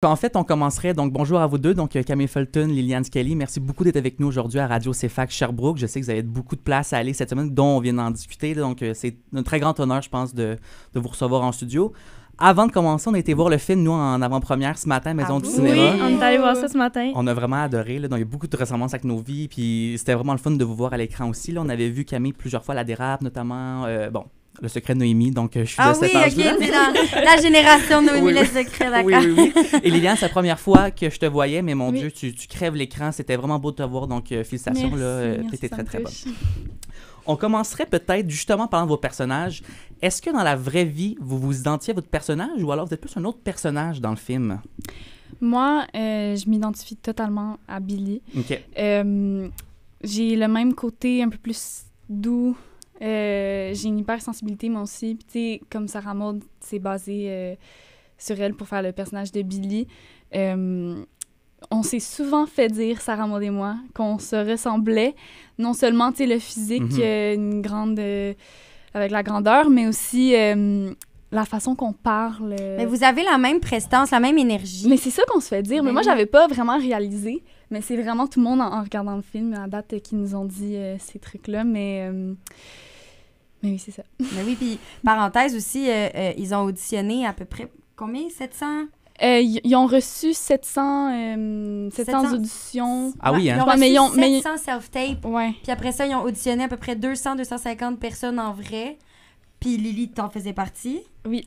En fait, on commencerait, donc bonjour à vous deux, donc Camille Fulton, Liliane Skelly, merci beaucoup d'être avec nous aujourd'hui à Radio CFAC Sherbrooke. Je sais que vous avez beaucoup de place à aller cette semaine, dont on vient d'en discuter, donc c'est un très grand honneur, je pense, de vous recevoir en studio. Avant de commencer, on a été voir le film, nous, en avant-première ce matin à Maison du Cinéma. Oui, on est allé voir ça ce matin. On a vraiment adoré, là, donc il y a beaucoup de ressemblances avec nos vies, puis c'était vraiment le fun de vous voir à l'écran aussi. Là, on avait vu Camille plusieurs fois à la dérape, notamment, Le secret de Noémie, donc je suis de cette âge-là. C'est dans la génération Noémie, le secret, d'accord. Oui. Et Liliane, c'est la première fois que je te voyais, mais mon Dieu, tu crèves l'écran. C'était vraiment beau de te voir, donc félicitations. Merci, t'étais très, très bonne. On commencerait peut-être justement en parlant de vos personnages. Est-ce que dans la vraie vie, vous vous identifiez à votre personnage ou alors vous êtes plus un autre personnage dans le film? Moi, je m'identifie totalement à Billy. OK. J'ai le même côté un peu plus doux. J'ai une hypersensibilité, moi aussi. Puis, tu sais, comme Sarah Maud, c'est basé sur elle pour faire le personnage de Billy. On s'est souvent fait dire, Sarah Maud et moi, qu'on se ressemblait. Non seulement, tu sais, le physique, une grande... avec la grandeur, mais aussi la façon qu'on parle. Mais vous avez la même prestance, la même énergie. Mais c'est ça qu'on se fait dire. Mais moi, j'avais pas vraiment réalisé. Mais c'est vraiment tout le monde, en regardant le film, à date, qui nous ont dit ces trucs-là. Mais oui, c'est ça. Mais oui, puis parenthèse aussi, ils ont auditionné à peu près, combien? 700? Ils ont reçu 700 auditions. Ah oui, hein? Ils ont reçu 700 self-tape. Ouais. Puis après ça, ils ont auditionné à peu près 200-250 personnes en vrai. Puis Lily, t'en faisais partie. Oui.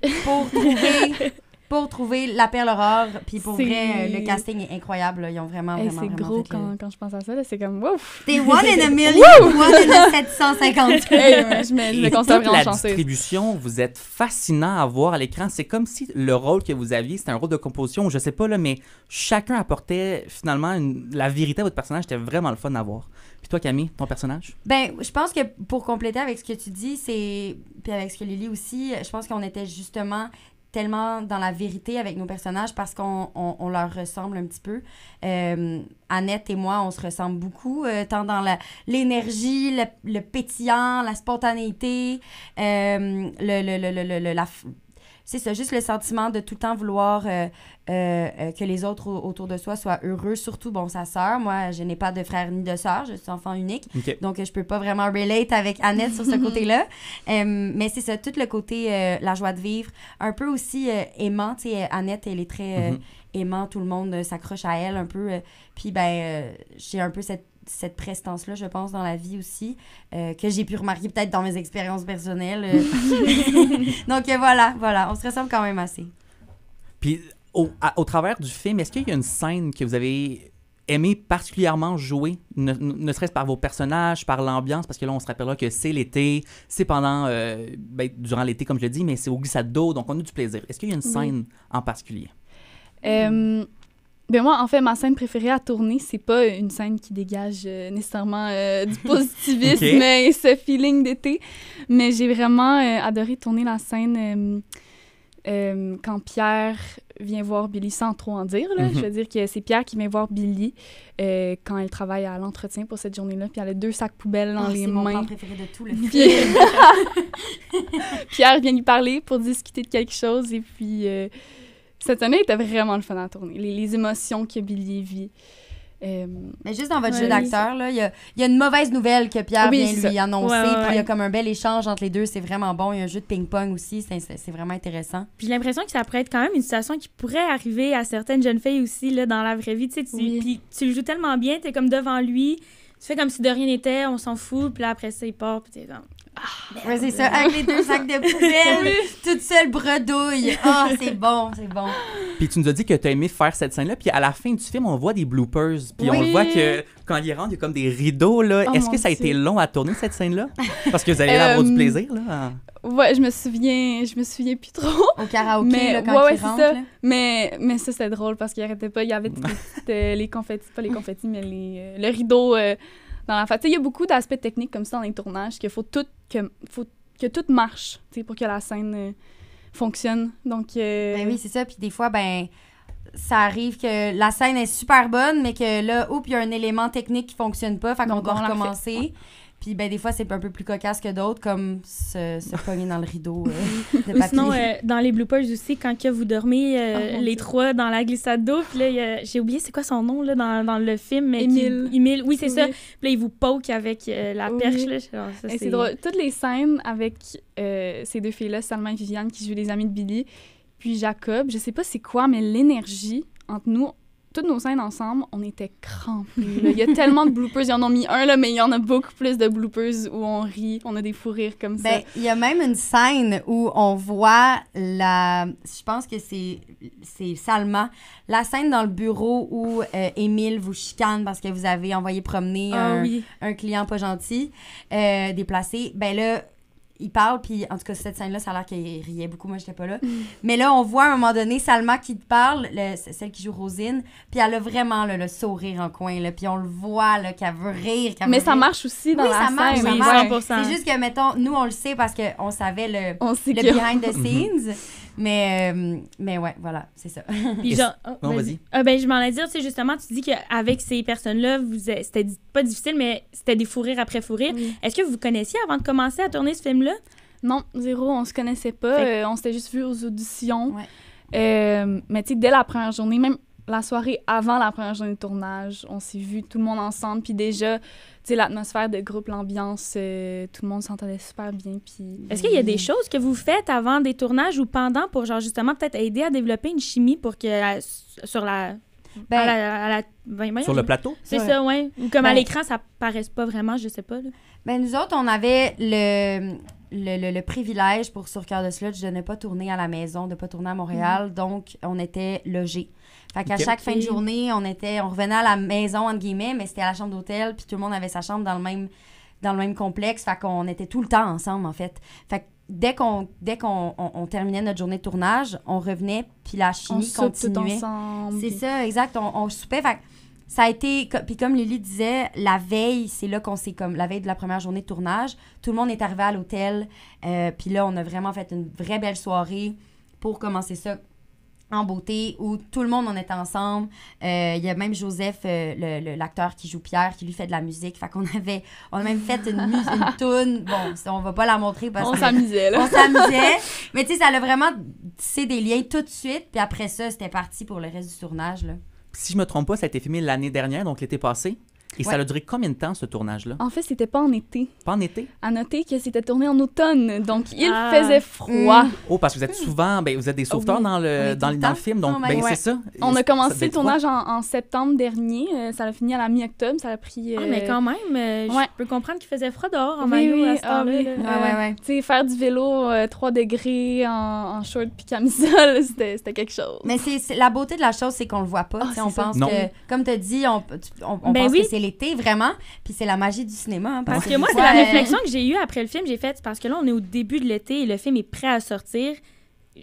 Pour trouver la perle rare. Puis pour vrai, le casting est incroyable. Là. Ils ont vraiment c'est gros quand je pense à ça. Là, c'est comme, ouf! T'es one in a million, one in a 750. Je me considère vraiment chanceuse. La distribution, vous êtes fascinant à voir à l'écran. C'est comme si le rôle que vous aviez, c'était un rôle de composition, je sais pas, là, mais chacun apportait finalement la vérité à votre personnage. C'était vraiment le fun à voir. Puis toi, Camille, ton personnage? Ben, je pense que pour compléter avec ce que tu dis, puis avec ce que Lily aussi, je pense qu'on était justement tellement dans la vérité avec nos personnages parce qu'on leur ressemble un petit peu. Annette et moi, on se ressemble beaucoup, tant dans l'énergie, le pétillant, la spontanéité, c'est ça, juste le sentiment de tout le temps vouloir que les autres autour de soi soient heureux, surtout, sa sœur. Moi, je n'ai pas de frère ni de sœur, je suis enfant unique, donc je peux pas vraiment relate avec Annette sur ce côté-là. Mais c'est ça, tout le côté, la joie de vivre, un peu aussi aimant, tu sais, Annette, elle est très aimant, tout le monde s'accroche à elle un peu, puis j'ai un peu cette prestance-là, je pense, dans la vie aussi, que j'ai pu remarquer peut-être dans mes expériences personnelles. Donc voilà, on se ressemble quand même assez. Puis, au travers du film, est-ce qu'il y a une scène que vous avez aimé particulièrement jouer, ne serait-ce par vos personnages, par l'ambiance, parce que là, on se rappellera que c'est l'été, c'est pendant, durant l'été, comme je l'ai dit, mais c'est au glissade d'eau, donc on a du plaisir. Est-ce qu'il y a une scène en particulier? Ben moi, en fait, ma scène préférée à tourner, c'est pas une scène qui dégage nécessairement du positivisme et ce feeling d'été, mais j'ai vraiment adoré tourner la scène quand Pierre vient voir Billy, sans trop en dire, là. Je veux dire que c'est Pierre qui vient voir Billy quand elle travaille à l'entretien pour cette journée-là, puis elle a 2 sacs poubelles dans les mains. C'est mon plan préféré de tout le film. Pierre vient lui parler pour discuter de quelque chose, et puis... cette année était vraiment le fun à tourner. Les émotions que Billy vit. Mais juste dans votre jeu d'acteur, là, il y a une mauvaise nouvelle que Pierre vient lui annoncer. Puis il y a comme un bel échange entre les deux. C'est vraiment bon. Il y a un jeu de ping-pong aussi. C'est vraiment intéressant. Puis j'ai l'impression que ça pourrait être quand même une situation qui pourrait arriver à certaines jeunes filles aussi là, dans la vraie vie. Tu sais, puis tu le joues tellement bien. T'es comme devant lui. Tu fais comme si de rien n'était. On s'en fout. Puis là, après ça, il part. Puis t'es comme... Ouais, c'est ça, avec les 2 sacs de poubelle, toute seule bredouille. C'est bon. Puis tu nous as dit que tu as aimé faire cette scène-là, puis à la fin du film, on voit des bloopers, puis on voit que quand il rentre, il y a comme des rideaux, là. Est-ce que ça a été long à tourner, cette scène-là? Parce que vous allez avoir du plaisir, là. Ouais, je me souviens plus trop. Au karaoké, là, quand il rentre. Ça. Là. Mais ça, c'était drôle, parce qu'il arrêtait pas. Il y avait les confettis, pas les confettis, mais le rideau... dans la il y a beaucoup d'aspects techniques comme ça dans les tournages qu'il faut que tout marche pour que la scène fonctionne. Donc, Ben oui, c'est ça. Puis des fois, ça arrive que la scène est super bonne, mais que là, il y a un élément technique qui fonctionne pas. Fait qu'on doit recommencer. Puis ben, des fois, c'est un peu plus cocasse que d'autres, comme se pogner dans le rideau de papier. Ou sinon, dans les bloopers aussi, quand que vous dormez les trois dans la glissade d'eau, puis là, j'ai oublié c'est quoi son nom là, dans le film. Mais Émile. Oui, c'est ça. Puis là, il vous poke avec la perche. Là. Genre, ça, c'est drôle. Toutes les scènes avec ces deux filles-là, Salma et Viviane, qui jouent les amis de Billy, puis Jacob, je sais pas c'est quoi, mais l'énergie entre nous, toutes nos scènes ensemble, on était crampés. Il y a tellement de bloopers. Ils en ont mis un, là, mais il y en a beaucoup plus de bloopers où on rit. On a des fous rires comme ça. Ben, il y a même une scène où on voit je pense que c'est Salma. La scène dans le bureau où Émile vous chicane parce que vous avez envoyé promener un client pas gentil, déplacé. Ben là, il parle, puis en tout cas, cette scène-là, ça a l'air qu'il riait beaucoup. Moi, j'étais pas là. Mais là, on voit à un moment donné Salma qui parle, celle qui joue Rosine, puis elle a vraiment le sourire en coin, là, puis on le voit là, qu'elle veut rire. Mais ça marche aussi dans la scène. Oui, ça marche. C'est juste que, mettons, nous, on le sait parce qu'on savait le behind the scenes. Mais ouais, voilà, c'est ça. Puis genre, vas-y. Ben, je m'en ai dit, tu sais, justement, tu dis qu'avec ces personnes-là, c'était pas difficile, mais c'était des fous rires après fous rires. Oui. Est-ce que vous connaissiez avant de commencer à tourner ce film-là? Non, zéro, on se connaissait pas. On s'était juste vus aux auditions. Ouais. Mais tu sais, dès la première journée, même la soirée avant la première journée de tournage, on s'est vus tout le monde ensemble. Puis déjà, tu sais, l'atmosphère de groupe, l'ambiance, tout le monde s'entendait super bien. Puis... Est-ce qu'il y a des choses que vous faites avant des tournages ou pendant pour, genre, justement, peut-être aider à développer une chimie pour que sur la... sur le plateau? C'est ça, oui. Ou comme à l'écran, ça paraisse pas vraiment, je sais pas. Là. Ben, nous autres, on avait le privilège pour Sur Cœur de Sludge de ne pas tourner à la maison, de ne pas tourner à Montréal. Donc, on était logés. Fait qu'à chaque fin de journée, on revenait à la maison, entre guillemets, mais c'était à la chambre d'hôtel, puis tout le monde avait sa chambre dans le même complexe. Fait qu'on était tout le temps ensemble, en fait. Fait que dès qu'on terminait notre journée de tournage, on revenait, puis la chimie continuait. Tout ensemble. C'est ça, exact. On soupait. Fait que ça a été... Puis comme Lily disait, la veille, c'est là qu'on s'est comme... La veille de la première journée de tournage, tout le monde est arrivé à l'hôtel. Puis là, on a vraiment fait une vraie belle soirée pour commencer ça en beauté, où tout le monde, on était ensemble. Il y a même Joseph, l'acteur qui joue Pierre, qui lui fait de la musique. Fait qu'on a même fait une toune. Bon, on va pas la montrer parce on s'amusait, là. On s'amusait. Mais tu sais, ça a vraiment tissé des liens tout de suite. Puis après ça, c'était parti pour le reste du tournage, là. Si je me trompe pas, ça a été filmé l'année dernière, donc l'été passé. Et ça a duré combien de temps, ce tournage-là? En fait, c'était pas en été. Pas en été? À noter que c'était tourné en automne, donc il faisait froid. Oh, parce que vous êtes souvent... vous êtes des sauveteurs dans le film, donc c'est ça. On a commencé le tournage en septembre dernier. Ça a fini à la mi-octobre. Ça a pris... mais quand même, je peux comprendre qu'il faisait froid dehors en maillot à ce temps-là. Tu sais, faire du vélo 3 degrés en short puis camisole, c'était quelque chose. Mais c'est la beauté de la chose, c'est qu'on le voit pas. On pense que, comme tu as dit, on pense que c'est l'été, vraiment. Puis c'est la magie du cinéma. Hein, parce que moi, c'est la réflexion que j'ai eue après le film. J'ai fait, parce que là, on est au début de l'été et le film est prêt à sortir.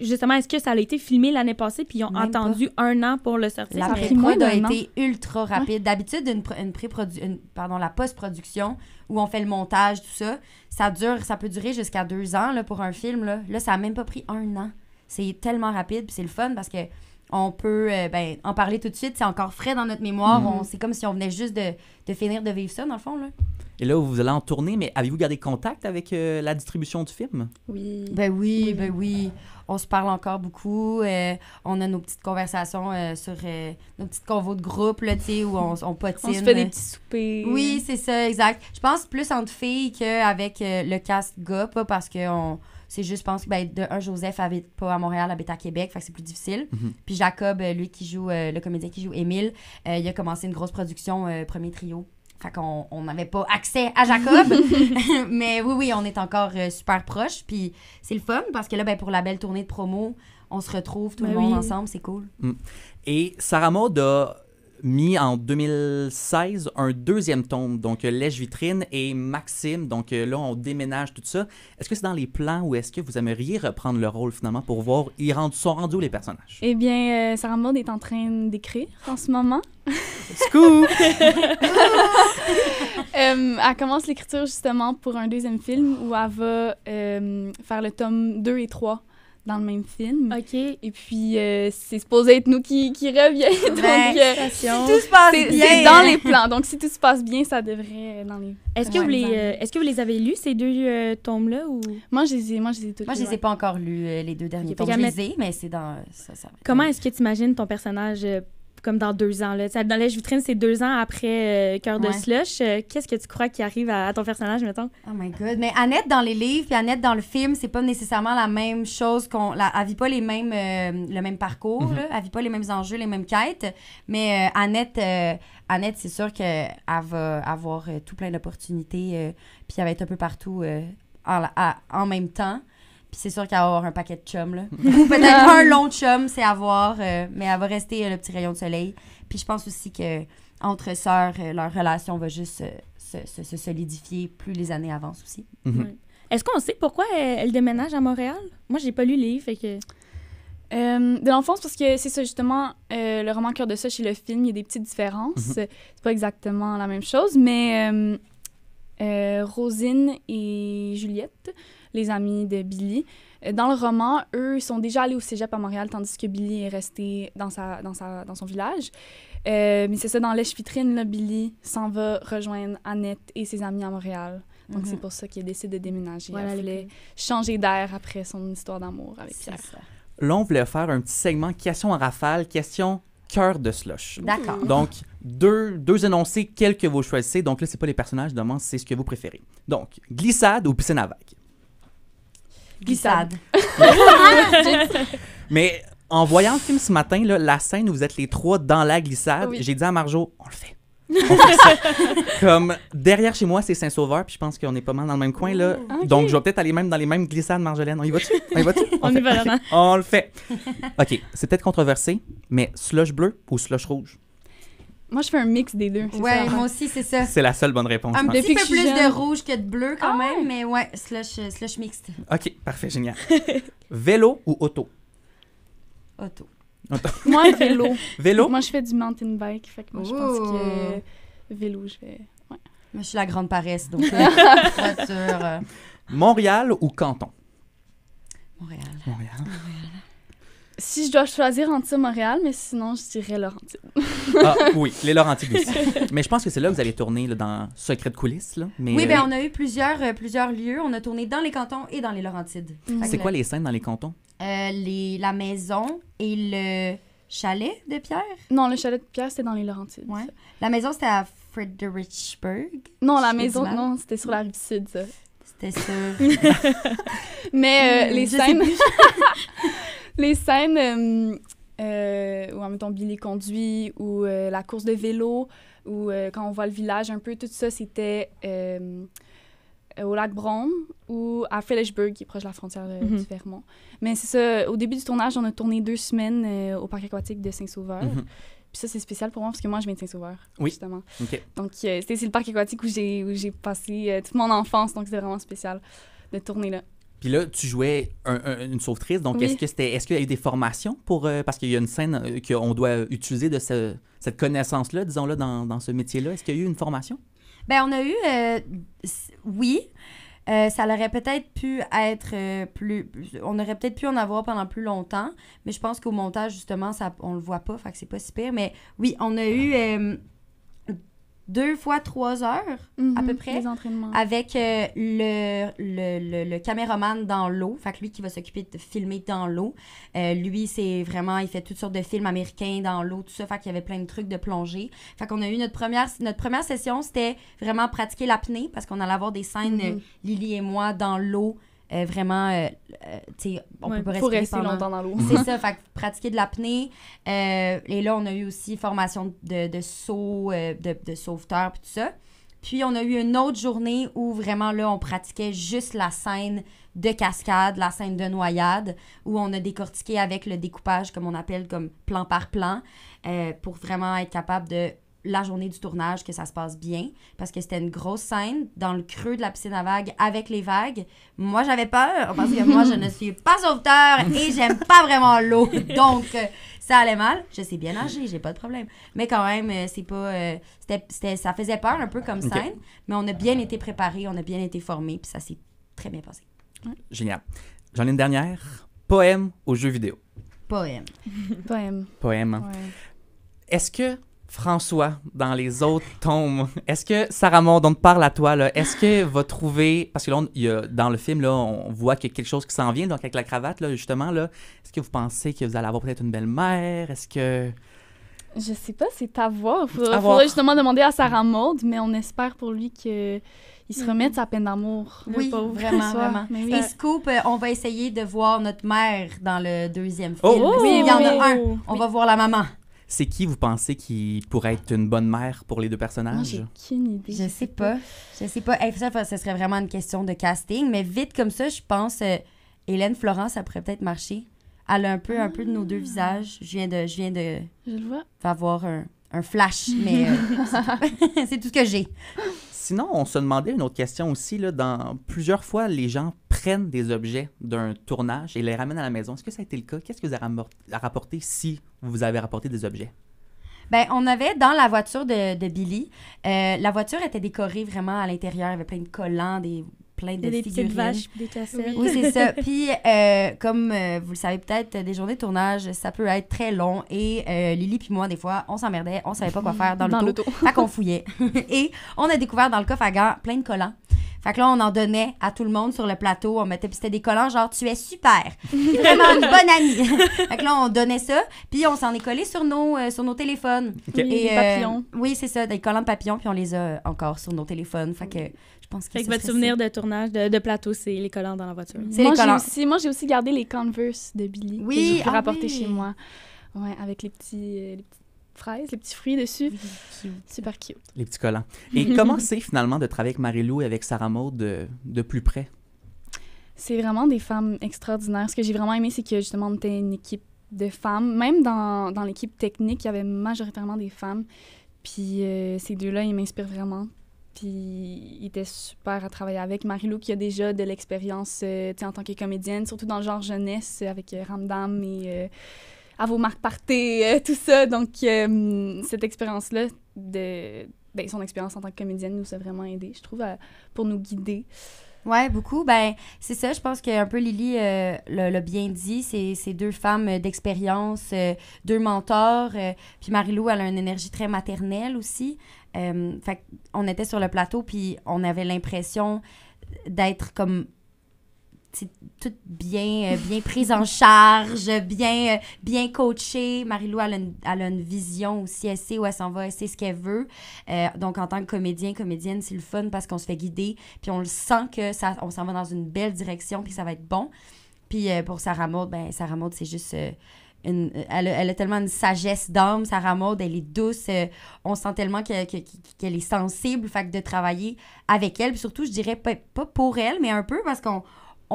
Justement, est-ce que ça a été filmé l'année passée puis ils ont attendu un an pour le sortir? La pré-prod a été ultra rapide. Ouais. D'habitude, la post-production, où on fait le montage, tout ça, ça peut durer jusqu'à 2 ans là, pour un film. Là, ça n'a même pas pris 1 an. C'est tellement rapide puis c'est le fun parce que on peut en parler tout de suite. C'est encore frais dans notre mémoire. C'est comme si on venait juste de finir de vivre ça, dans le fond. Là. Et là, vous allez en tourner, mais avez-vous gardé contact avec la distribution du film? Oui. Ben oui. On se parle encore beaucoup. On a nos petites conversations sur nos petites convos de groupe, là, où on potine. On se fait des petits soupers. Oui, c'est ça, exact. Je pense plus entre filles qu'avec le cast gars, pas parce que c'est juste, je pense que Joseph habite pas à Montréal, habite à Québec, fait que c'est plus difficile. Puis Jacob, lui qui joue, le comédien qui joue Émile, il a commencé une grosse production, premier trio. Fait qu'on n'avait pas accès à Jacob. Mais oui, on est encore super proches. Puis c'est le fun parce que là, pour la belle tournée de promo, on se retrouve tout le monde ensemble, c'est cool. Et Sarah Maud a mis en 2016 un 2e tome, donc Lèche Vitrine et Maxime. Donc là, on déménage tout ça. Est-ce que c'est dans les plans ou est-ce que vous aimeriez reprendre le rôle finalement pour voir sont rendus où les personnages? Eh bien, Sarah Maud est en train d'écrire en ce moment. Scoop! Elle commence l'écriture justement pour un 2e film où elle va faire le tome 2 et 3 dans le même film. OK. Et puis, c'est supposé être nous qui revient. Donc, si tout se passe bien. C'est dans les plans. Donc, si tout se passe bien, ça devrait dans les... Est-ce que vous les avez lus, ces deux tomes-là? Ou... Moi, je les ai toutes. Moi, je les ai pas encore lus, les 2 derniers tomes. Je les ai, mais c'est dans... Comment est-ce que tu imagines ton personnage comme dans 2 ans? Là? Dans Lèche Vitrine, c'est 2 ans après Cœur de Slush. Qu'est-ce que tu crois qui arrive à ton personnage, mettons? Oh my God. Mais Annette, dans les livres, puis Annette, dans le film, c'est pas nécessairement la même chose elle vit pas le même parcours, là. Elle vit pas les mêmes enjeux, les mêmes quêtes. Mais Annette, c'est sûr qu'elle va avoir tout plein d'opportunités, puis elle va être un peu partout en même temps. Puis c'est sûr qu'elle va avoir un paquet de chums, là. Ou peut-être un long chum, c'est à voir, mais elle va rester le petit rayon de soleil. Puis je pense aussi que entre sœurs, leur relation va juste se solidifier plus les années avancent aussi. Mm-hmm. Ouais. Est-ce qu'on sait pourquoi elle déménage à Montréal? Moi, j'ai pas lu les livres, fait que... De l'enfance, parce que c'est ça, justement, le roman Cœur de Slush et le film, il y a des petites différences. C'est pas exactement la même chose, mais Rosine et Juliette, les amies de Billy, dans le roman, eux, sont déjà allés au cégep à Montréal, tandis que Billy est resté dans son village. Mais c'est ça, dans Lèche Vitrine, là, Billy s'en va rejoindre Annette et ses amis à Montréal. Donc, c'est pour ça qu'il décide de déménager. Voilà, il voulait changer d'air après son histoire d'amour avec Pierre. Là, on voulait faire un petit segment question en rafale, question Cœur de Slush. D'accord. Donc, deux énoncés, quels que vous choisissez. Donc là, c'est pas les personnages, demande c'est ce que vous préférez. Donc, glissade ou piscine à vagues? Glissade. Mais en voyant le film ce matin, là, la scène où vous êtes les 3 dans la glissade, j'ai dit à Marjo, on le fait. On fait ça. Comme derrière chez moi, c'est Saint-Sauveur, puis je pense qu'on est pas mal dans le même coin, là. Okay. Donc, je vais peut-être aller même dans les mêmes glissades, Marjolaine. On y va-tu? On y va, Laurent. On le fait. OK, c'est peut-être controversé, mais slush bleu ou slush rouge? Moi, je fais un mix des deux. Ouais, moi aussi, c'est ça. C'est la seule bonne réponse. Un petit peu plus de rouge que de bleu quand même, mais ouais, slush mixte. OK, parfait, génial. Vélo ou auto? Auto. Moi, vélo. Vélo? Moi, je fais du mountain bike, fait que moi, je pense que vélo, je vais... Ouais. Moi, je suis la grande paresse, donc voiture. Montréal ou Canton? Montréal. Si je dois choisir entre ça, Montréal, mais sinon, je dirais Laurentides. Ah oui, les Laurentides aussi. Mais je pense que c'est là que vous allez tourner là, dans Secret de coulisses. Là. Mais, oui, bien, on a eu plusieurs lieux. On a tourné dans les cantons et dans les Laurentides. C'est quoi les scènes dans les cantons? La maison et le chalet de Pierre. Non, le chalet de Pierre, c'était dans les Laurentides. Ouais. La maison, c'était à Fredericksburg. Non, la maison, non, c'était sur la Rive-Sud, ça. C'était sur... Mais les scènes... Les scènes où, mettons, Billy conduit, ou la course de vélo, ou quand on voit le village un peu, tout ça, c'était au lac Brome ou à Phillipsburg, qui est proche de la frontière du Vermont. Mais c'est ça, au début du tournage, on a tourné 2 semaines au parc aquatique de Saint-Sauveur. Puis ça, c'est spécial pour moi, parce que moi, je viens de Saint-Sauveur, justement. Okay. Donc, c'est le parc aquatique où j'ai passé toute mon enfance, donc c'était vraiment spécial de tourner là. Puis là, tu jouais une sauvetrice, donc est-ce qu'il y a eu des formations pour... parce qu'il y a une scène qu'on doit utiliser de cette connaissance-là, disons-là, dans ce métier-là. Est-ce qu'il y a eu une formation? Bien, on a eu... oui. Ça aurait peut-être pu être plus... On aurait peut-être pu en avoir pendant plus longtemps, mais je pense qu'au montage, justement, on le voit pas, fait que c'est pas si pire. Mais oui, on a eu... 2 fois 3 heures, à peu près, avec le caméraman dans l'eau, fait que lui qui va s'occuper de filmer dans l'eau. Lui, c'est vraiment, il fait toutes sortes de films américains dans l'eau, tout ça, fait qu'il y avait plein de trucs de plongée. Fait qu'on a eu notre première session, c'était vraiment pratiquer l'apnée, parce qu'on allait avoir des scènes, Lily et moi, dans l'eau, vraiment, tu sais, on peut pas rester longtemps dans l'eau. C'est ça, fait que pratiquer de l'apnée. Et là, on a eu aussi formation de saut, de sauveteur, puis tout ça. Puis, on a eu une autre journée où vraiment, là, on pratiquait juste la scène de cascade, la scène de noyade, où on a décortiqué avec le découpage, comme on appelle, comme plan par plan, pour vraiment être capable de... la journée du tournage, que ça se passe bien, parce que c'était une grosse scène dans le creux de la piscine à vagues avec les vagues. Moi, j'avais peur, parce que moi, je ne suis pas sauveteur et j'aime pas vraiment l'eau. Donc, ça allait mal. Je sais bien nager, j'ai pas de problème. Mais quand même, c'est pas... ça faisait peur un peu comme scène, mais on a bien été préparés, on a bien été formés, puis ça s'est très bien passé. Génial. J'en ai une dernière. Poème ou jeu vidéo? Poème. Poème. Hein? Ouais. Est-ce que, François, dans les autres tomes, est-ce que Sarah Maud, on te parle à toi, là, est-ce que va trouver, parce que là, dans le film, là, on voit qu'il y a quelque chose qui s'en vient, donc avec la cravate, là, justement, là, est-ce que vous pensez que vous allez avoir peut-être une belle-mère? Est-ce que... Je sais pas, c'est à voir. Faudrait justement demander à Sarah Maud, mais on espère pour lui qu'il se remette sa peine d'amour. Oui, vraiment, vraiment. Oui. Et Scoop, on va essayer de voir notre mère dans le deuxième film. Oh! Il y en a un. On va voir la maman. C'est qui vous pensez qui pourrait être une bonne mère pour les deux Moi, personnages? j'ai aucune idée. Je sais pas. Hey, ça serait vraiment une question de casting, mais vite comme ça, je pense Hélène Florent, ça pourrait peut-être marcher. Elle a un peu de nos deux visages. Je viens de Je le vois. avoir un flash, mais c'est tout ce que j'ai. Sinon, on se demandait une autre question aussi. Là, plusieurs fois, les gens prennent des objets d'un tournage et les ramènent à la maison. Est-ce que ça a été le cas? Qu'est-ce que vous avez rapporté si vous avez rapporté des objets? Ben, on avait dans la voiture de Billy, la voiture était décorée vraiment à l'intérieur. Il y avait plein de collants, plein de des figurines. petites vaches, des cassettes. Oui, c'est ça. Puis, comme vous le savez peut-être, des journées de tournage, ça peut être très long. Et Lily puis moi, des fois, on s'emmerdait, on savait pas quoi faire dans l'auto. Fait qu'on fouillait. Et on a découvert dans le coffre à gants plein de collants. Fait que là, on en donnait à tout le monde sur le plateau. On mettait, puis c'était des collants genre « Tu es super! » Vraiment une bonne amie. Fait que là, on donnait ça, puis on s'en est collé sur nos téléphones. Okay. Oui, des papillons. Oui, c'est ça, des collants de papillons, puis on les a encore sur nos téléphones. Fait que je pense que Fait que votre souvenir de tournage de plateau, c'est les collants dans la voiture. C'est les collants. Moi, j'ai aussi gardé les Converse de Billy. Oui, que j'ai rapporté oui. chez moi. Ouais, avec les petites fraises, les petits fruits dessus. Oui. Super cute. Les petits collants. Et comment c'est finalement de travailler avec Marie-Lou et avec Sarah Maud de plus près? C'est vraiment des femmes extraordinaires. Ce que j'ai vraiment aimé, c'est que justement, on était une équipe de femmes. Même dans l'équipe technique, il y avait majoritairement des femmes. Puis ces deux-là, ils m'inspirent vraiment. Puis ils étaient super à travailler avec. Marie-Lou, qui a déjà de l'expérience en tant que comédienne, surtout dans le genre jeunesse, avec Ramdam et à vos marques partez, tout ça. Donc, cette expérience-là, son expérience en tant que comédienne nous a vraiment aidé, je trouve, pour nous guider. Ouais, beaucoup. Ben, c'est ça, je pense qu'un peu Lily l'a bien dit. C'est deux femmes d'expérience, deux mentors. Puis Marie-Lou, elle a une énergie très maternelle aussi. Fait qu'on était sur le plateau, puis on avait l'impression d'être comme toute bien prise en charge, bien coachée. Marie-Lou, elle a une vision aussi, elle sait où elle s'en va, elle sait ce qu'elle veut. Donc, en tant que comédienne, c'est le fun parce qu'on se fait guider, puis on le sent on s'en va dans une belle direction, puis ça va être bon. Puis pour Sarah Maud, c'est juste... elle a tellement une sagesse d'âme, Sarah Maud, elle est douce, on sent tellement qu'elle est sensible, fait que de travailler avec elle, puis surtout, je dirais pas pour elle, mais un peu parce qu'on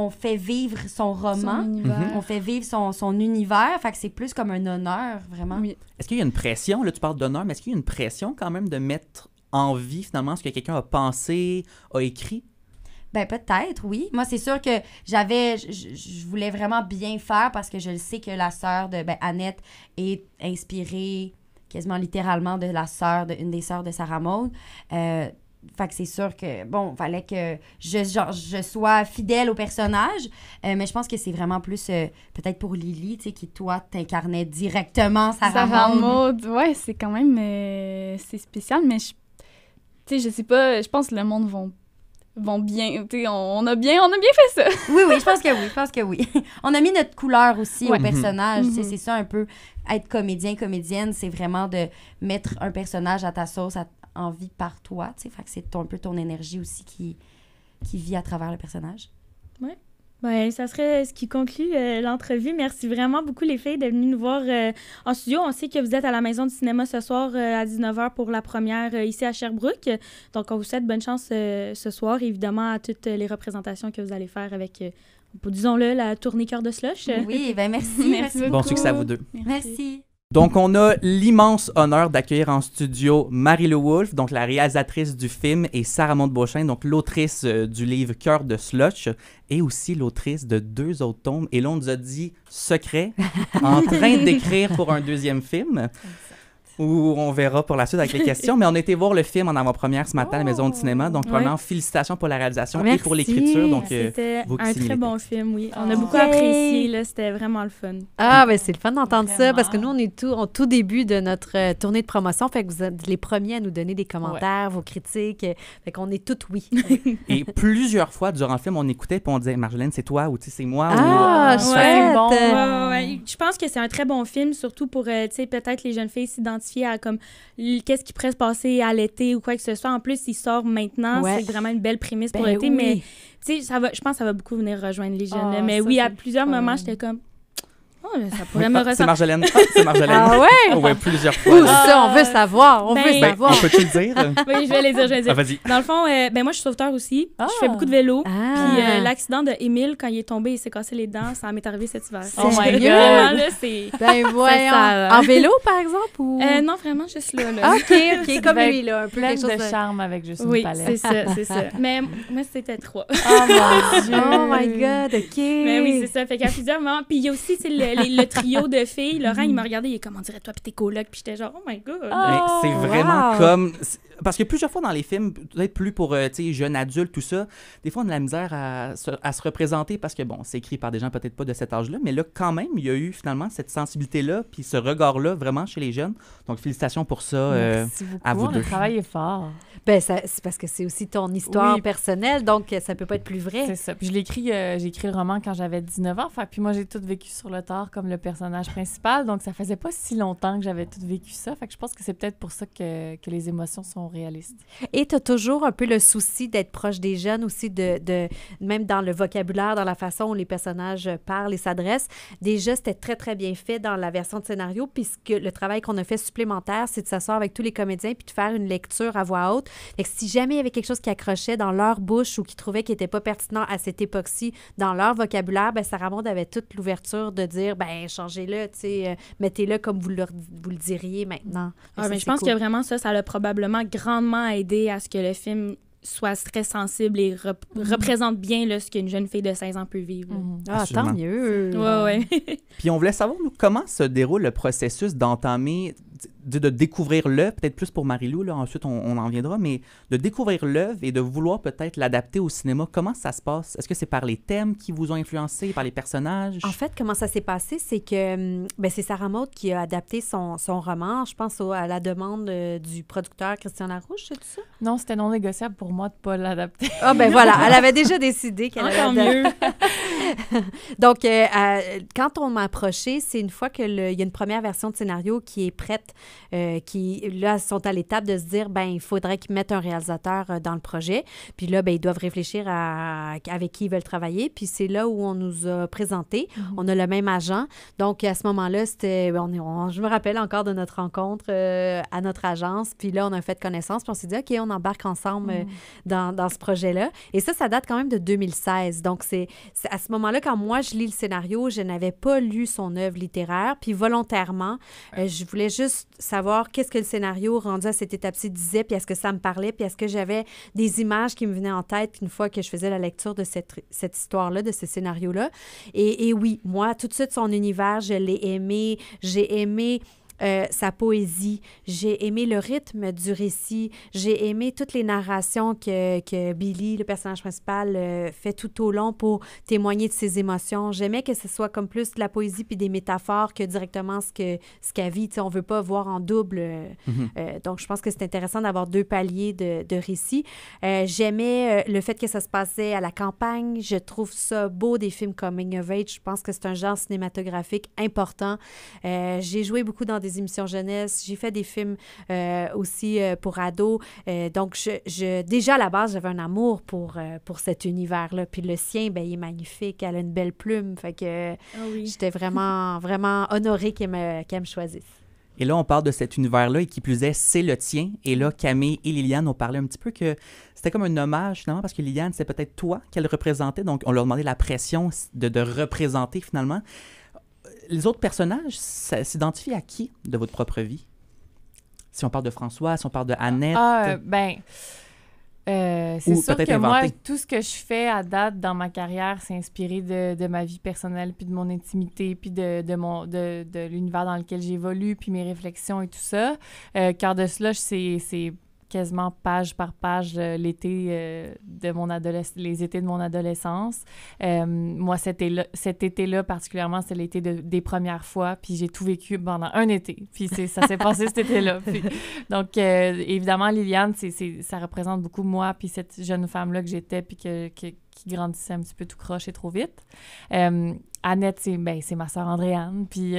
fait vivre son roman, on fait vivre son univers, fait que c'est plus comme un honneur, vraiment. Oui. Est-ce qu'il y a une pression, là tu parles d'honneur, mais est-ce qu'il y a une pression quand même de mettre en vie finalement ce que quelqu'un a pensé, a écrit? Ben peut-être, oui. Moi, c'est sûr que je voulais vraiment bien faire parce que je le sais que la sœur de Annette est inspirée quasiment littéralement de la sœur, une des sœurs de Sarah Maud. Fait que c'est sûr que, bon, fallait que je sois fidèle au personnage, mais je pense que c'est vraiment plus, peut-être pour Lily, tu sais, qui, toi, t'incarnait directement Sarah Maud. Ouais, c'est quand même, c'est spécial, mais tu sais, je sais pas, je pense que le monde vont bien, tu sais, on a bien fait ça. Oui, je pense que oui. On a mis notre couleur aussi au personnage, tu sais, c'est ça un peu, être comédienne, c'est vraiment de mettre un personnage à ta sauce, envie par toi, tu sais, fait que c'est un peu ton énergie aussi qui vit à travers le personnage. Ouais. Ben, ça serait ce qui conclut l'entrevue. Merci vraiment beaucoup, les filles, d'être venues nous voir en studio. On sait que vous êtes à la Maison du cinéma ce soir à 19h pour la première ici à Sherbrooke. Donc, on vous souhaite bonne chance ce soir, évidemment, à toutes les représentations que vous allez faire avec, disons-le, la tournée Cœur de Slush. Oui, ben merci. Merci beaucoup. Bon succès à vous deux. Merci. Donc, on a l'immense honneur d'accueillir en studio Marie-Lou Wolfe, donc la réalisatrice du film, et Sarah Maud Beauchesne, donc l'autrice du livre Cœur de Slush, et aussi l'autrice de 2 autres tomes. Et là, on nous a dit secret, en train d'écrire pour un 2e film. où on verra pour la suite avec les questions. Mais on a été voir le film en avant-première ce matin à la Maison du cinéma. Donc, vraiment, félicitations pour la réalisation et pour l'écriture. Donc, c'était un très bon film, oui. On a Oh. beaucoup apprécié, là. C'était vraiment le fun. Ah, ben c'est le fun d'entendre ça, Vraiment. parce que nous, on est au tout début de notre tournée de promotion. Fait que vous êtes les premiers à nous donner des commentaires, vos critiques. Fait qu'on est toutes oui. Et plusieurs fois, durant le film, on écoutait puis on disait « Marjolaine, c'est toi » ou « c'est moi » Ah, ou... chouette! bon. Ouais. Je pense que c'est un très bon film, surtout pour, tu sais, peut-être les jeunes filles s'identifier à comme qu'est-ce qui pourrait se passer à l'été ou quoi que ce soit. En plus, il sort maintenant. Ouais. C'est vraiment une belle prémisse pour Ben l'été, oui. mais tu sais, je pense que ça va beaucoup venir rejoindre les jeunes. Ah, là. Mais ça, oui, à c'est plusieurs fun. moments, j'étais comme, oh, ça pourrait me C'est ressembler. Marjolaine. C'est Marjolaine. Ah ouais? Ouais, plusieurs Où fois. ça? On veut savoir. On veut ben, Ben, savoir. on peut-tu le dire? Oui, je vais les dire, Ah, vas-y. Dans le fond, ben moi, je suis sauveteur aussi. Ah. Je fais beaucoup de vélo. Ah. Puis l'accident de Émile, quand il est tombé, il s'est cassé les dents. Ça m'est arrivé cet hiver. Oh my God. Vraiment, là, c'est... Ben voyons. ça. En vélo, par exemple? Ou... Non, vraiment, juste là. Ah, OK, comme Ben, lui, là. Un peu Plein quelque chose de charme avec juste une Oui, palette. c'est ça. Mais moi, c'était 3. Oh mon Dieu! Oh my God, OK. Mais oui, c'est ça. Fait qu'à plusieurs moments. Puis il y a aussi tu sais, le trio de filles. Laurent, il m'a regardé, il est comme, on dirait toi, puis tes colocs. Puis j'étais genre, oh my God. Mais c'est Oh, vraiment wow. comme... Parce que plusieurs fois dans les films, peut-être plus pour tu sais, jeunes adultes, tout ça, des fois on a de la misère à se représenter parce que, bon, c'est écrit par des gens peut-être pas de cet âge-là, mais là, quand même, il y a eu finalement cette sensibilité-là puis ce regard-là vraiment chez les jeunes. Donc, félicitations pour ça Merci beaucoup. à vous deux. Le travail est fort. Ben, c'est parce que c'est aussi ton histoire Oui. personnelle, donc ça peut pas être plus vrai. C'est ça. Puis je l'ai écrit, j'ai écrit le roman quand j'avais 19 ans. Fait que puis moi, j'ai tout vécu sur le tard comme le personnage principal. Donc, ça faisait pas si longtemps que j'avais tout vécu ça. Fait que je pense que c'est peut-être pour ça que les émotions sont réalistes. Et tu as toujours un peu le souci d'être proche des jeunes aussi, de même dans le vocabulaire, dans la façon où les personnages parlent et s'adressent. Déjà, c'était très, très bien fait dans la version de scénario, puisque le travail qu'on a fait supplémentaire, c'est de s'asseoir avec tous les comédiens puis de faire une lecture à voix haute. Fait que si jamais il y avait quelque chose qui accrochait dans leur bouche ou qu'ils trouvaient qui n'était pas pertinent à cette époque-ci dans leur vocabulaire, ben Sarah Maud avait toute l'ouverture de dire, ben changez-le, tu sais, mettez-le comme vous le diriez maintenant. Ah, Ça, mais je c'est pense cool. que vraiment ça l'a probablement grandement aidé à ce que le film soit très sensible et représente bien là, ce qu'une jeune fille de 16 ans peut vivre. Ah, Absolument. tant mieux. Ouais. Puis on voulait savoir, nous, comment se déroule le processus d'entamer, de découvrir l'œuvre, peut-être plus pour Marie-Lou, là, ensuite on en viendra, mais de découvrir l'œuvre et de vouloir peut-être l'adapter au cinéma. Comment ça se passe? Est-ce que c'est par les thèmes qui vous ont influencé, par les personnages? En fait, comment ça s'est passé, c'est que c'est Sarah Maud qui a adapté son roman, je pense à la demande du producteur Christian Larouche, c'est tout ça? Non, c'était non négociable pour moi de pas l'adapter. Ah, ben voilà, elle avait déjà décidé qu'elle allait Encore adapter. mieux. Donc, quand on m'a approché, c'est une fois qu'il y a une première version de scénario qui est prête, qui, là, sont à l'étape de se dire, ben il faudrait qu'ils mettent un réalisateur dans le projet. Puis là, ben ils doivent réfléchir avec qui ils veulent travailler. Puis c'est là où on nous a présenté. On a le même agent. Donc, à ce moment-là, c'était, je me rappelle encore de notre rencontre à notre agence. Puis là, on a fait connaissance. Puis on s'est dit, OK, on embarque ensemble dans ce projet-là. Et ça date quand même de 2016. Donc, c'est à ce moment-là, quand moi, je lis le scénario, je n'avais pas lu son œuvre littéraire. Puis volontairement, je voulais juste savoir qu'est-ce que le scénario rendu à cette étape-ci disait, puis est-ce que ça me parlait, puis est-ce que j'avais des images qui me venaient en tête une fois que je faisais la lecture de cette histoire-là, de ce scénario-là. Et oui, moi, tout de suite, son univers, je l'ai aimé. J'ai aimé sa poésie. J'ai aimé le rythme du récit. J'ai aimé toutes les narrations que Billy, le personnage principal, fait tout au long pour témoigner de ses émotions. J'aimais que ce soit comme plus de la poésie puis des métaphores que directement ce qu'elle vit. T'sais, on ne veut pas voir en double. Donc, je pense que c'est intéressant d'avoir deux paliers de récits. J'aimais le fait que ça se passait à la campagne. Je trouve ça beau, des films coming of age. Je pense que c'est un genre cinématographique important. J'ai joué beaucoup dans des émissions jeunesse. J'ai fait des films aussi pour ados. Donc, déjà, à la base, j'avais un amour pour cet univers-là. Puis le sien, ben, il est magnifique. Elle a une belle plume. Fait que j'étais vraiment, vraiment honorée qu'elle me choisisse. Et là, on parle de cet univers-là, et qui plus est, c'est le tien. Et là, Camille et Liliane ont parlé un petit peu que c'était comme un hommage, finalement, parce que Liliane, c'est peut-être toi qu'elle représentait. Donc, on leur demandait la pression de représenter, finalement. Les autres personnages, ça s'identifie à qui de votre propre vie? Si on parle de François, si on parle de Annette... C'est sûr que moi, tout ce que je fais à date dans ma carrière, c'est inspiré de ma vie personnelle, puis de mon intimité, puis de l'univers dans lequel j'évolue, puis mes réflexions et tout ça. Cœur de slush, c'est quasiment page par page l'été les étés de mon adolescence. Moi, cet été-là particulièrement, c'est l'été des premières fois, puis j'ai tout vécu pendant un été, puis ça s'est passé cet été-là. Donc, évidemment, Liliane, ça représente beaucoup moi, puis cette jeune femme-là que j'étais, puis qui grandissait un petit peu tout croche et trop vite. Annette, c'est ma sœur Andréane, puis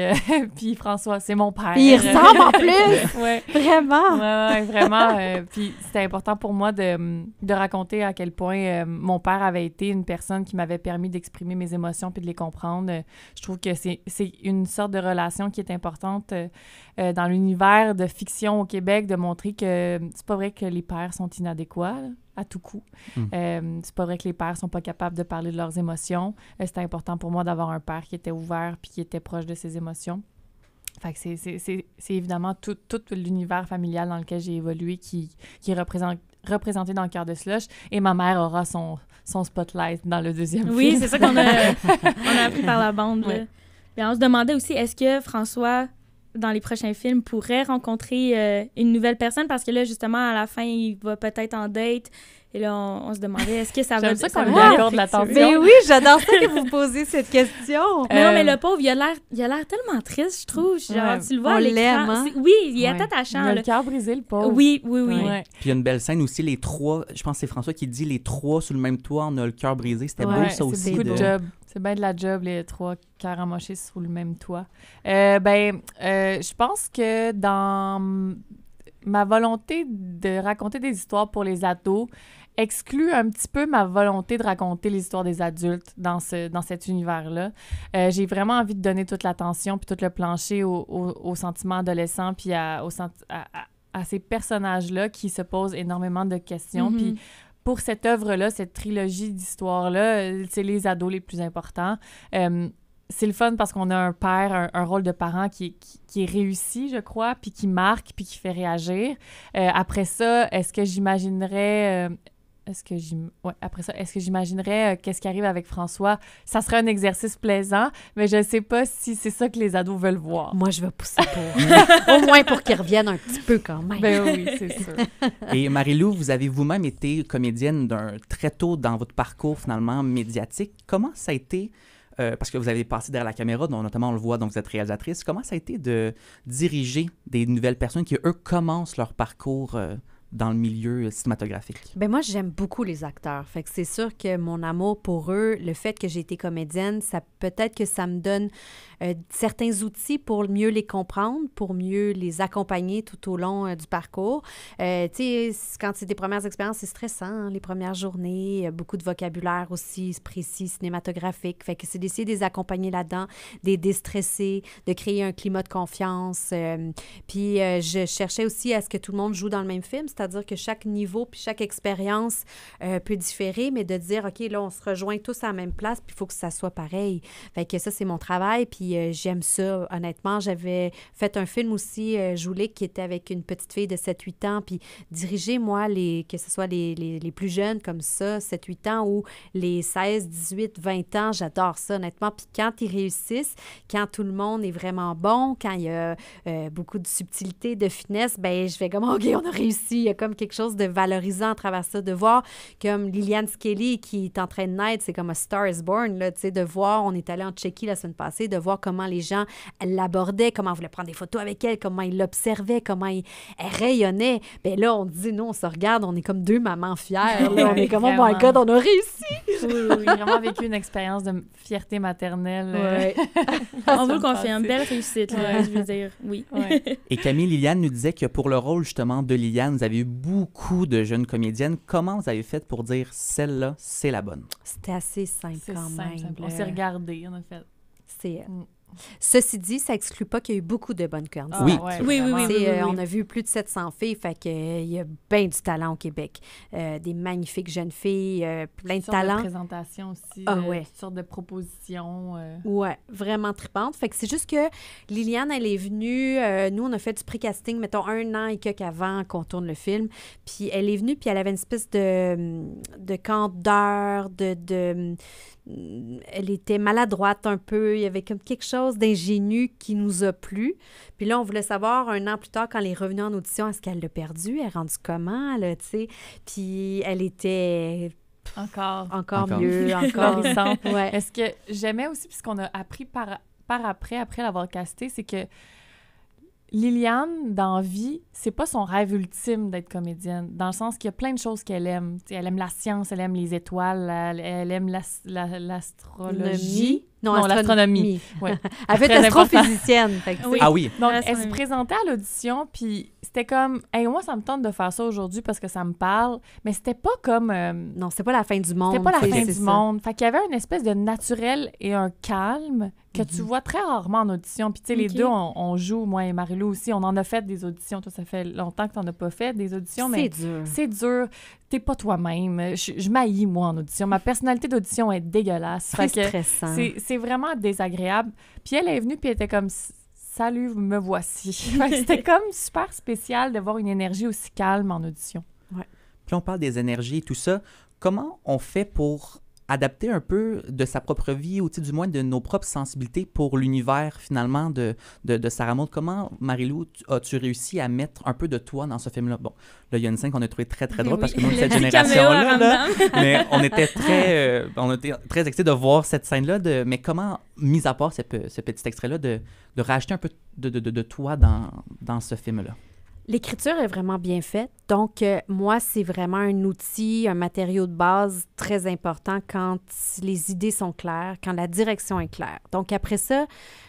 François, c'est mon père. Il ressemble en plus! Ouais. Vraiment! Ouais, vraiment. Puis c'était important pour moi de raconter à quel point mon père avait été une personne qui m'avait permis d'exprimer mes émotions puis de les comprendre. Je trouve que c'est une sorte de relation qui est importante dans l'univers de fiction au Québec, de montrer que c'est pas vrai que les pères sont inadéquats, là, à tout coup. C'est pas vrai que les pères sont pas capables de parler de leurs émotions. C'était important pour moi d'avoir un père qui était ouvert puis qui était proche de ses émotions. Fait que c'est évidemment tout l'univers familial dans lequel j'ai évolué qui est représenté dans le Cœur de slush. Et ma mère aura son spotlight dans le deuxième film. Oui, c'est ça qu'on a appris par la bande. Ouais. Et on se demandait aussi, est-ce que François, dans les prochains films, pourrait rencontrer une nouvelle personne? Parce que là, justement, à la fin, il va peut-être en date. Et là, on se demandait, est-ce que ça va... J'aime ça qu'on lui accorde l'attention. Mais oui, j'adore ça que vous posiez cette question. Non, mais le pauvre, il a l'air tellement triste, je trouve. Genre, tu le vois à l'écran. Hein? Oui, il est attachant. Il a le cœur brisé, le pauvre. Oui. Ouais. Puis il y a une belle scène aussi, les trois, je pense que c'est François qui dit, les trois sous le même toit, on a le cœur brisé. C'était beau, ça aussi. C'est beaucoup de job. C'est bien de la job, les trois cœurs amochés sous le même toit. Je pense que dans ma volonté de raconter des histoires pour les ados, exclut un petit peu ma volonté de raconter les histoires des adultes dans cet univers-là. J'ai vraiment envie de donner toute l'attention puis tout le plancher aux sentiments adolescents puis à ces personnages-là qui se posent énormément de questions. Puis pour cette œuvre-là, cette trilogie d'histoires-là, c'est les ados les plus importants. C'est le fun parce qu'on a un père, un rôle de parent qui est réussi, je crois, puis qui marque, puis qui fait réagir. Après ça, est-ce que j'imaginerais qu'est-ce qui arrive avec François? Ça serait un exercice plaisant, mais je ne sais pas si c'est ça que les ados veulent voir. Moi, je vais pousser pour. Au moins pour qu'ils reviennent un petit peu quand même. Ben oui, c'est sûr. Et Marie-Lou, vous avez vous-même été comédienne très tôt dans votre parcours, finalement, médiatique. Comment ça a été... parce que vous avez passé derrière la caméra, dont notamment on le voit, donc vous êtes réalisatrice. Comment ça a été de diriger des nouvelles personnes qui, eux, commencent leur parcours dans le milieu cinématographique? Ben moi, j'aime beaucoup les acteurs. Fait que c'est sûr que mon amour pour eux, le fait que j'ai été comédienne, ça peut-être que ça me donne certains outils pour mieux les comprendre, pour mieux les accompagner tout au long du parcours. Tu sais, quand c'est des premières expériences, c'est stressant, hein, les premières journées, beaucoup de vocabulaire aussi précis, cinématographique. Fait que c'est d'essayer de les accompagner là-dedans, de les déstresser, de créer un climat de confiance. Puis je cherchais aussi à ce que tout le monde joue dans le même film, c'est-à-dire que chaque niveau puis chaque expérience peut différer, mais de dire, OK, là, on se rejoint tous à la même place, puis il faut que ça soit pareil. Fait que ça, c'est mon travail, puis j'aime ça, honnêtement. J'avais fait un film aussi, Joulik, qui était avec une petite fille de 7-8 ans, puis diriger, moi, que ce soit les plus jeunes comme ça, 7-8 ans, ou les 16, 18, 20 ans, j'adore ça, honnêtement. Puis quand ils réussissent, quand tout le monde est vraiment bon, quand il y a beaucoup de subtilité, de finesse, ben je vais comme, OK, on a réussi. Il y a comme quelque chose de valorisant à travers ça, de voir comme Liliane Skelly qui est en train de naître, c'est comme A Star is Born, là, tu sais, de voir, on est allé en Tchéquie la semaine passée, de voir comment les gens l'abordaient, comment on voulait prendre des photos avec elle, comment ils l'observaient, comment elle rayonnait. Bien là, on dit, nous, on se regarde, on est comme deux mamans fières, là, on est comme, oh my God, on a réussi! Oui, vraiment vécu une expérience de fierté maternelle. Ouais. On vous le confirme, belle réussite, là, je veux dire, oui. Ouais. Et Camille Liliane nous disait que pour le rôle, justement, de Liliane, vous avez eu beaucoup de jeunes comédiennes. Comment vous avez fait pour dire, celle-là, c'est la bonne? C'était assez simple quand même. On s'est regardé, en fait. C'est... Ceci dit, ça exclut pas qu'il y a eu beaucoup de bonnes candidates. Oui. Oui. On a vu plus de 700 filles, fait qu'il y a bien du talent au Québec. Des magnifiques jeunes filles, plein de talent. De présentation aussi, toutes sortes de propositions. Ouais, vraiment trippante. Fait que c'est juste que Liliane, elle est venue, nous, on a fait du pré-casting, mettons, 1 an et quelques avant qu'on tourne le film. Puis elle est venue, puis elle avait une espèce de candeur, elle était maladroite un peu. Il y avait comme quelque chose d'ingénu qui nous a plu. Puis là, on voulait savoir, 1 an plus tard, quand elle est revenue en audition, est-ce qu'elle l'a perdu? Elle est rendue comment, là, tu sais? Puis elle était... Encore mieux, encore. Ouais. Est-ce que j'aimais aussi, puisqu'on a appris par après l'avoir castée, c'est que Liliane, dans vie, c'est pas son rêve ultime d'être comédienne, dans le sens qu'il y a plein de choses qu'elle aime. T'sais, elle aime la science, elle aime les étoiles, elle aime l'astrologie. Non, l'astronomie. Ouais. Elle veut être astrophysicienne. Ah oui. Donc, elle se présentait à l'audition, puis c'était comme, hey, moi, ça me tente de faire ça aujourd'hui parce que ça me parle, mais c'était pas comme... non, c'était pas la fin du monde. C'était pas la fin du monde. Fait qu'il y avait une espèce de naturel et un calme que tu vois très rarement en audition. Puis, tu sais, les deux, on joue, moi et Marie-Lou aussi, on en a fait des auditions. Toi, ça fait longtemps que t'en as pas fait des auditions, mais c'est dur. T'es pas toi-même. Je m'haïs, moi, en audition. Ma personnalité d'audition est dégueulasse. Très stressant. C'est vraiment désagréable. Puis elle est venue, puis elle était comme... Salut, me voici. C'était comme super spécial de voir une énergie aussi calme en audition. Ouais. Puis on parle des énergies et tout ça. Comment on fait pour adapter un peu de sa propre vie ou du moins de nos propres sensibilités pour l'univers finalement de Sarah Maud? Comment, Marie-Lou, as-tu réussi à mettre un peu de toi dans ce film-là? Bon, là, il y a une scène qu'on a trouvée très, très drôle parce que nous, cette génération-là, mais on était très excités de voir cette scène-là. Mais comment, mis à part ce petit extrait-là, de rajouter un peu de toi dans ce film-là? L'écriture est vraiment bien faite. Donc, moi, c'est vraiment un outil, un matériau de base très important quand les idées sont claires, quand la direction est claire. Donc, après ça,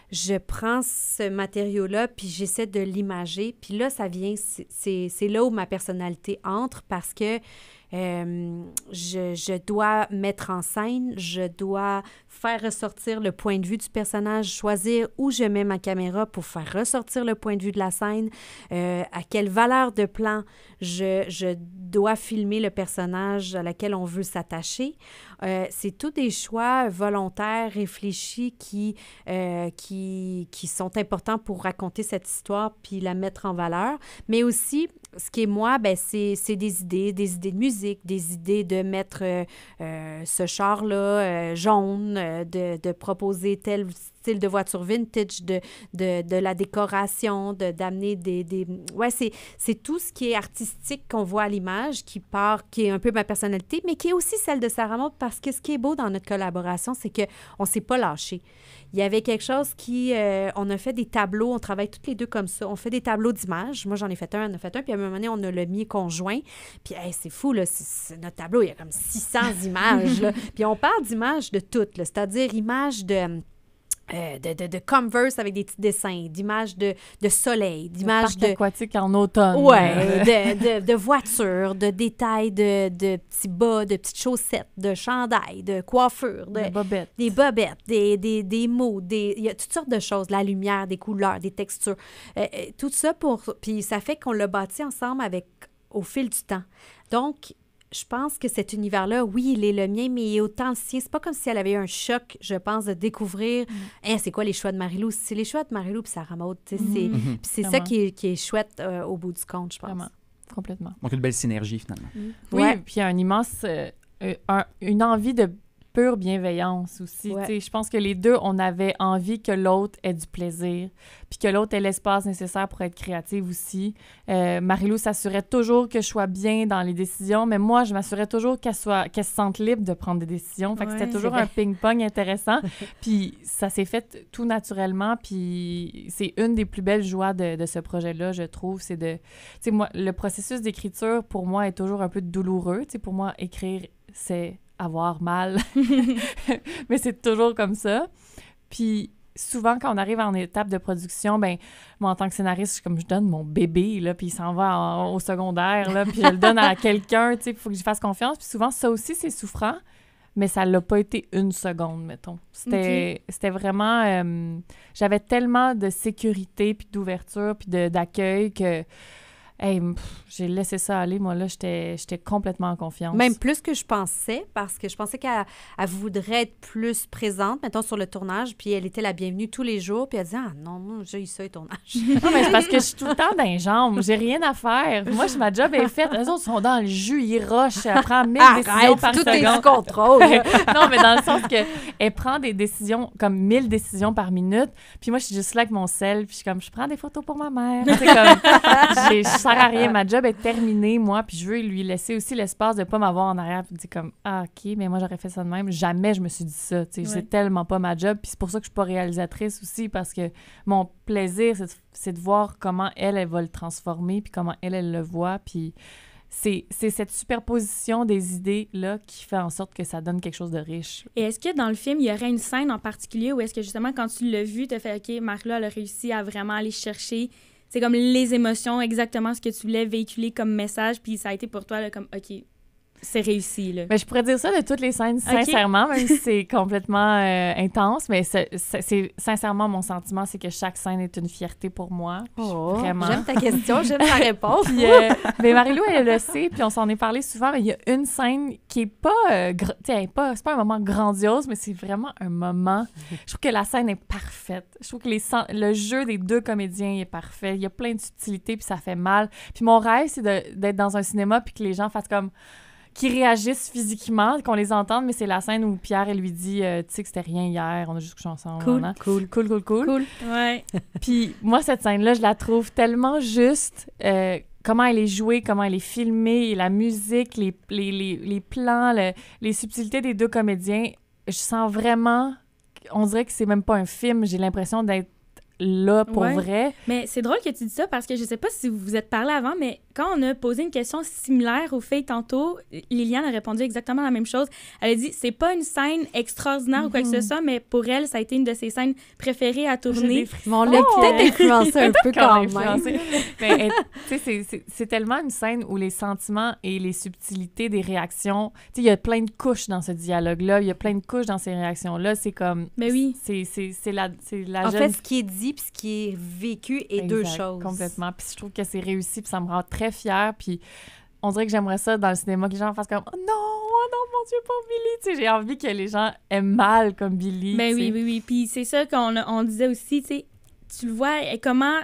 je prends ce matériau-là, puis j'essaie de l'imager. Puis là, ça vient, c'est là où ma personnalité entre parce que je dois mettre en scène, je dois faire ressortir le point de vue du personnage, choisir où je mets ma caméra pour faire ressortir le point de vue de la scène, à quelle valeur de plan je dois filmer le personnage à laquelle on veut s'attacher. C'est tous des choix volontaires, réfléchis qui sont importants pour raconter cette histoire puis la mettre en valeur. Mais aussi, ce qui est moi, c'est des idées de musique, des idées de mettre ce char-là jaune, de proposer tel style de voiture vintage, de la décoration, d'amener des... Ouais, c'est tout ce qui est artistique qu'on voit à l'image, qui est un peu ma personnalité, mais qui est aussi celle de Sarah Maud, parce que ce qui est beau dans notre collaboration, c'est qu'on ne s'est pas lâché. Il y avait quelque chose on a fait des tableaux, on travaille toutes les deux comme ça. On fait des tableaux d'images. Moi, j'en ai fait un, puis à un moment donné, on a le mis conjoint. Puis, c'est fou, là, c'est notre tableau, il y a comme 600 images, là. Puis on parle d'images de toutes, là, c'est-à-dire images de Converse avec des petits dessins, d'images de soleil, d'images de... aquatique en automne. Ouais, de voitures, de détails, de petits bas, de petites chaussettes, de chandails, de coiffures, des bobettes, des mots, il y a toutes sortes de choses, la lumière, des couleurs, des textures. Tout ça puis ça fait qu'on l'a bâti ensemble au fil du temps. Donc, je pense que cet univers-là, oui, il est le mien, mais il est autant le sien. C'est pas comme si elle avait eu un choc, je pense, de découvrir c'est quoi les choix de Marie-Lou. C'est les choix de Marie-Lou puis Sarah Maud. C'est ça qui est chouette au bout du compte, je pense. Vraiment, complètement. Donc, une belle synergie, finalement. Oui, puis il y a un immense... une envie de pure bienveillance aussi. Ouais. Je pense que les deux, on avait envie que l'autre ait du plaisir, puis que l'autre ait l'espace nécessaire pour être créative aussi. Marie-Lou s'assurait toujours que je sois bien dans les décisions, mais moi, je m'assurais toujours qu'elle se sente libre de prendre des décisions. Fait que c'était toujours un ping-pong intéressant. Puis ça s'est fait tout naturellement, puis c'est une des plus belles joies de ce projet-là, je trouve. C'est de... Tu sais, moi, le processus d'écriture, pour moi, est toujours un peu douloureux. Tu sais, pour moi, écrire, c'est avoir mal. Mais c'est toujours comme ça. Puis souvent, quand on arrive en étape de production, ben moi, en tant que scénariste, je donne mon bébé, là, puis il s'en va au secondaire, là, puis je le donne à quelqu'un, tu sais, il faut que j'y fasse confiance. Puis souvent, ça aussi, c'est souffrant. mais ça l'a pas été une seconde, mettons. C'était vraiment... j'avais tellement de sécurité, puis d'ouverture, puis d'accueil que... Hey, j'ai laissé ça aller. Moi, là, j'étais complètement en confiance. Même plus que je pensais, parce que je pensais qu'elle voudrait être plus présente, mettons, sur le tournage, puis elle était la bienvenue tous les jours, puis elle disait « Ah non, j'ai eu ça, les tournages. » Non, mais c'est parce que je suis tout le temps dans les jambes. J'ai rien à faire. Moi, ma job est faite. Les autres sont dans le jus, ils rushent, elle prend 1000 décisions par tout seconde. est sous contrôle. Non, mais dans le sens qu'elle prend des décisions, comme 1000 décisions par minute, puis moi, je suis juste là avec mon sel, puis je suis comme, je prends des photos pour ma mère. C'est comme, je sers à rien. Ma job est terminée, moi, puis je veux lui laisser aussi l'espace de pas m'avoir en arrière, puis dire comme, ah, OK, mais moi, j'aurais fait ça de même. Jamais je me suis dit ça, tu sais. C'est tellement pas ma job, puis c'est pour ça que je suis pas réalisatrice aussi, parce que mon plaisir, c'est de voir comment elle va le transformer, puis comment elle le voit, puis c'est cette superposition des idées-là qui fait en sorte que ça donne quelque chose de riche. Et est-ce que dans le film, il y aurait une scène en particulier où est-ce que justement, quand tu l'as vu, tu as fait, OK, Marc-là, elle a réussi à vraiment aller chercher, c'est comme les émotions, exactement ce que tu voulais véhiculer comme message, puis ça a été pour toi, là, comme, OK, c'est réussi, là. Mais je pourrais dire ça de toutes les scènes, sincèrement, même si c'est complètement intense, mais c'est sincèrement mon sentiment, c'est que chaque scène est une fierté pour moi. Vraiment. J'aime ta question, j'aime ta réponse. Puis, mais Marie-Lou, elle le sait, puis on s'en est parlé souvent, mais il y a une scène qui est pas, c'est pas un moment grandiose, mais c'est vraiment un moment. Je trouve que la scène est parfaite. Je trouve que le jeu des deux comédiens est parfait. Il y a plein de subtilités, puis ça fait mal. Puis mon rêve, c'est d'être dans un cinéma, puis que les gens fassent comme... qui réagissent physiquement, qu'on les entende, mais c'est la scène où Pierre, elle lui dit, tu sais que c'était rien hier, on a juste couché ensemble. Cool. Ouais. Puis moi, cette scène-là, je la trouve tellement juste. Comment elle est jouée, comment elle est filmée, la musique, les plans, les subtilités des deux comédiens. Je sens vraiment... On dirait que c'est même pas un film. J'ai l'impression d'être là pour vrai. Mais c'est drôle que tu dis ça parce que je sais pas si vous vous êtes parlé avant, mais quand on a posé une question similaire aux filles tantôt, Liliane a répondu exactement la même chose. Elle a dit c'est pas une scène extraordinaire ou quoi que ce soit, mais pour elle, ça a été une de ses scènes préférées à tourner. On l'a peut-être influencé un peu quand même. Mais tu sais, c'est tellement une scène où les sentiments et les subtilités des réactions, tu sais, il y a plein de couches dans ce dialogue-là, il y a plein de couches dans ces réactions-là. C'est comme... Mais oui. C'est la en fait, ce qui est dit puis ce qui est vécu est deux choses. Complètement. Puis je trouve que c'est réussi, puis ça me rend très fière. Puis on dirait que j'aimerais ça dans le cinéma, que les gens fassent comme « Oh non, mon Dieu, pas Billy! » Tu sais, j'ai envie que les gens aiment mal comme Billy. Ben oui. Puis c'est ça qu'on disait aussi, tu sais, tu le vois, comment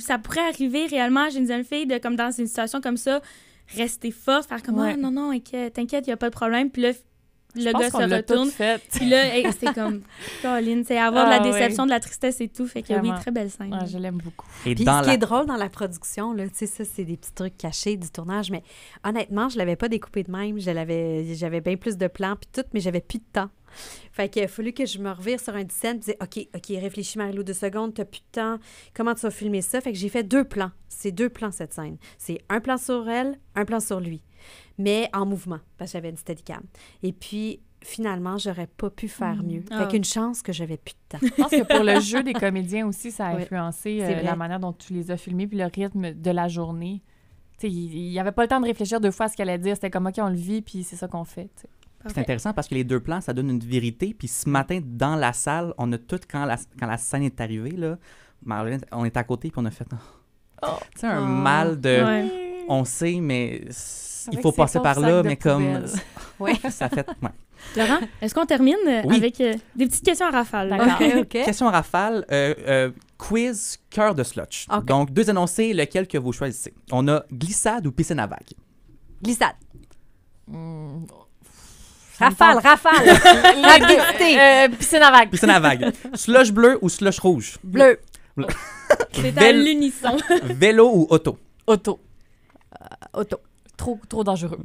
ça pourrait arriver réellement chez une jeune fille de, comme dans une situation comme ça, rester forte, faire comme « Ah non, t'inquiète, il n'y a pas de problème. » Puis là, le gars se retourne. Puis là, c'est comme, Colin, c'est avoir de la déception, de la tristesse et tout. Fait que oui, très belle scène. Je l'aime beaucoup. Et puis ce qui est drôle dans la production, là, tu sais, ça, c'est des petits trucs cachés du tournage, mais honnêtement, je l'avais pas découpé de même. J'avais bien plus de plans puis tout, mais j'avais plus de temps. Fait qu'il a fallu que je me revire sur un scène et dire OK, réfléchis, Marie-Lou, 2 secondes, t'as plus de temps. Comment tu vas filmer ça? Fait que j'ai fait 2 plans. C'est 2 plans, cette scène. C'est un plan sur elle, un plan sur lui. Mais en mouvement, parce que j'avais une Steadicam. Et puis, finalement, j'aurais pas pu faire mieux. Fait qu'une chance que j'avais plus de temps. Je pense que pour le jeu des comédiens aussi, ça a influencé la manière dont tu les as filmés puis le rythme de la journée. Tu sais, il n'y avait pas le temps de réfléchir 2 fois à ce qu'elle allait dire. C'était comme OK, on le vit, puis c'est ça qu'on fait. T'sais. C'est intéressant parce que les 2 plans, ça donne une vérité. Puis ce matin, dans la salle, on a tout, quand la scène est arrivée, là, Marlène, on est à côté, puis on a fait tu sais, un mal de... Ouais. On sait, mais il faut passer par là, mais comme... ça fait... Ouais. Laurent, est-ce qu'on termine avec des petites questions à rafale? D'accord. Okay. Question à rafale. Quiz cœur de slotch. Okay. Donc, 2 énoncés, lequel que vous choisissez. On a glissade ou piscine à vagues? Glissade. Rafale! Rapidité! Piscine à vagues. Piscine à vagues. Slush bleu ou slush rouge? Bleu. C'est à l'unisson. Vélo ou auto? Auto. Auto. Trop dangereux.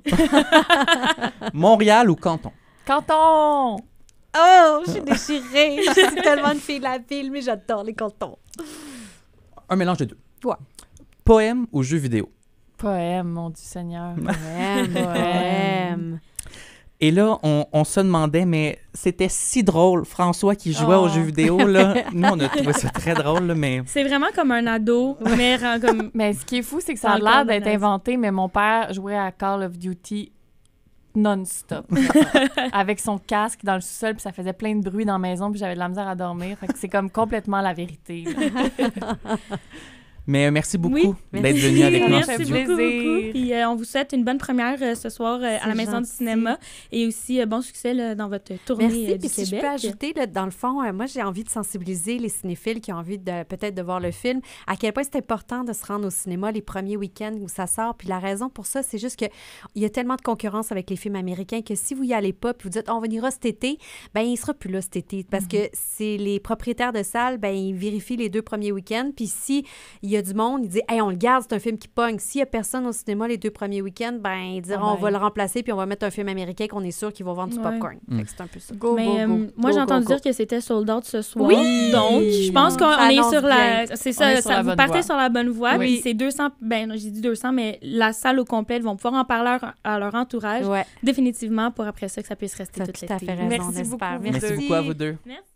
Montréal ou Canton? Canton! Oh, je suis déchirée. Je suis tellement une fille de la ville, mais j'adore les cantons. Un mélange de 2. Toi. Poème ou jeu vidéo? Poème, mon Dieu Seigneur. Poème. Et là, on se demandait, mais c'était si drôle, François qui jouait aux jeux vidéo, là. Nous, on a trouvé ça très drôle, là, mais... C'est vraiment comme un ado, mais comme... Mais ce qui est fou, c'est que ça a l'air d'être inventé, mais mon père jouait à Call of Duty non-stop. Avec son casque dans le sous-sol, puis ça faisait plein de bruit dans la maison, puis j'avais de la misère à dormir. Fait que c'est comme complètement la vérité. Mais merci beaucoup d'être venu avec nous. Merci beaucoup. Puis on vous souhaite une bonne première ce soir à la Maison du cinéma et aussi bon succès dans votre tournée du Québec. Si je peux ajouter, dans le fond, moi, j'ai envie de sensibiliser les cinéphiles qui ont envie peut-être de voir le film, à quel point c'est important de se rendre au cinéma les premiers week-ends où ça sort. Puis la raison pour ça, c'est juste qu'il y a tellement de concurrence avec les films américains que si vous y allez pas puis vous dites « on ira cet été », ben il sera plus là cet été parce que c'est les propriétaires de salles, ben ils vérifient les 2 premiers week-ends. Puis si il y a du monde, ils disent « hey, on le garde, c'est un film qui pogne ». S'il y a personne au cinéma les 2 premiers week-ends, ben ils diront on va le remplacer puis on va mettre un film américain qu'on est sûr qu'ils vont vendre du popcorn. Fait que c'est un peu ça. Moi, j'ai entendu dire que c'était sold out ce soir. Oui! Donc, je pense qu'on est sur la... C'est ça, vous partez sur la bonne voie. Puis c'est 200... Ben, j'ai dit 200, mais la salle au complet, ils vont pouvoir en parler à leur entourage. Définitivement, pour après ça, que ça puisse rester toute l'été. Merci beaucoup. Merci beaucoup à vous deux. Merci.